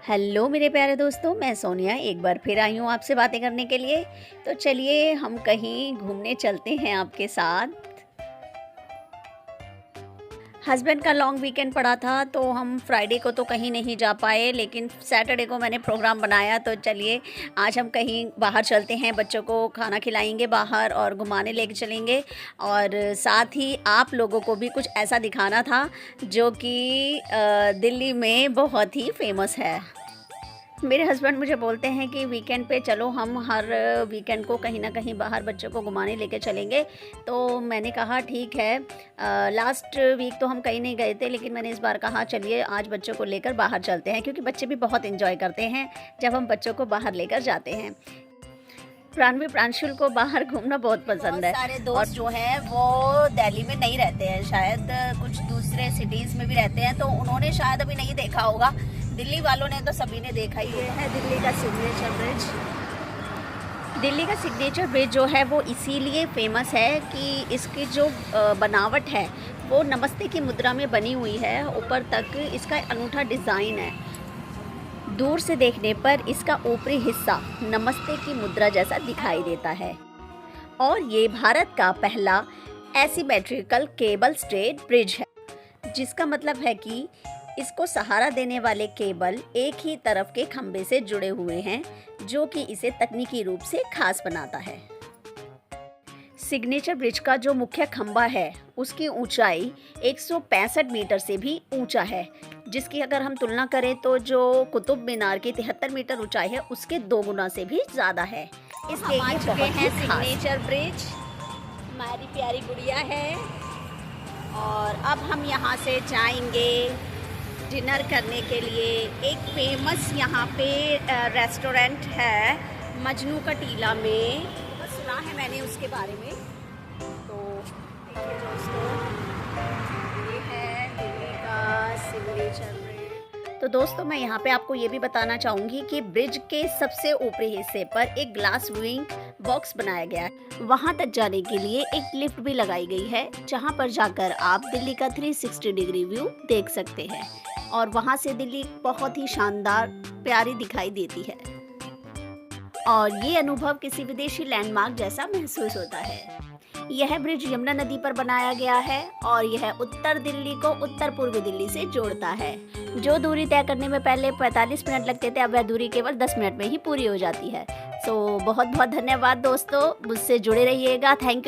Hello मेरे प्यारे दोस्तों, मैं सोनिया एक बार फिर आई हूँ आपसे बातें करने के लिए। तो चलिए हम कहीं घूमने चलते हैं आपके साथ। हस्बैंड का लॉन्ग वीकेंड पड़ा था तो हम फ्राइडे को तो कहीं नहीं जा पाए, लेकिन सैटरडे को मैंने प्रोग्राम बनाया। तो चलिए आज हम कहीं बाहर चलते हैं, बच्चों को खाना खिलाएंगे बाहर और घुमाने लेके चलेंगे। और साथ ही आप लोगों को भी कुछ ऐसा दिखाना था जो कि दिल्ली में बहुत ही फेमस है। मेरे हस्बैंड मुझे बोलते हैं कि वीकेंड पे चलो, हम हर वीकेंड को कहीं ना कहीं बाहर बच्चों को घुमाने लेके चलेंगे। तो मैंने कहा ठीक है। लास्ट वीक तो हम कहीं नहीं गए थे, लेकिन मैंने इस बार कहा चलिए आज बच्चों को लेकर बाहर चलते हैं, क्योंकि बच्चे भी बहुत इंजॉय करते हैं जब हम बच्चों को बाहर लेकर जाते हैं। प्राणवी प्रांशुल को बाहर घूमना बहुत पसंद है। सारे दोस्त जो हैं वो दिल्ली में नहीं रहते हैं, शायद कुछ दूसरे सिटीज़ में भी रहते हैं, तो उन्होंने शायद अभी नहीं देखा होगा। दिल्ली वालों ने तो सभी ने देखा ही है। दिल्ली का सिग्नेचर ब्रिज। दिल्ली का सिग्नेचर ब्रिज जो है वो इसीलिए फेमस है कि इसकी जो बनावट है वो नमस्ते की मुद्रा में बनी हुई है। ऊपर तक इसका अनूठा डिज़ाइन है। दूर से देखने पर इसका ऊपरी हिस्सा नमस्ते की मुद्रा जैसा दिखाई देता है। और ये भारत का पहला एसिमेट्रिकल केबल स्ट्रेट ब्रिज है, जिसका मतलब है कि इसको सहारा देने वाले केबल एक ही तरफ के खंभे से जुड़े हुए हैं, जो कि इसे तकनीकी रूप से खास बनाता है। सिग्नेचर ब्रिज का जो मुख्य खंभा है उसकी ऊंचाई 165 मीटर से भी ऊंचा है, जिसकी अगर हम तुलना करें तो जो कुतुब मीनार की 73 मीटर ऊंचाई है उसके 2 गुना से भी ज़्यादा है। इसलिए ये बहुत ही सिग्नेचर ब्रिज। हमारी प्यारी गुड़िया है और अब हम यहाँ से जाएंगे डिनर करने के लिए। एक फेमस यहाँ पे रेस्टोरेंट है मजनू का टीला में, सुना है मैंने उसके बारे में। तो देखिए दोस्तों, ये है दिल्ली का सिग्नेचर ब्रिज। तो दोस्तों मैं यहाँ पे आपको ये भी बताना चाहूँगी कि ब्रिज के सबसे ऊपरी हिस्से पर एक ग्लास व्यूइंग बॉक्स बनाया गया है। वहाँ तक जाने के लिए एक लिफ्ट भी लगाई गई है, जहाँ पर जाकर आप दिल्ली का 360 डिग्री व्यू देख सकते हैं। और वहाँ से दिल्ली बहुत ही शानदार प्यारी दिखाई देती है और ये अनुभव किसी विदेशी लैंडमार्क जैसा महसूस होता है। यह ब्रिज यमुना नदी पर बनाया गया है और यह उत्तर दिल्ली को उत्तर पूर्वी दिल्ली से जोड़ता है। जो दूरी तय करने में पहले 45 मिनट लगते थे, अब वह दूरी केवल 10 मिनट में ही पूरी हो जाती है। सो बहुत बहुत धन्यवाद दोस्तों, मुझसे जुड़े रहिएगा। Thank you.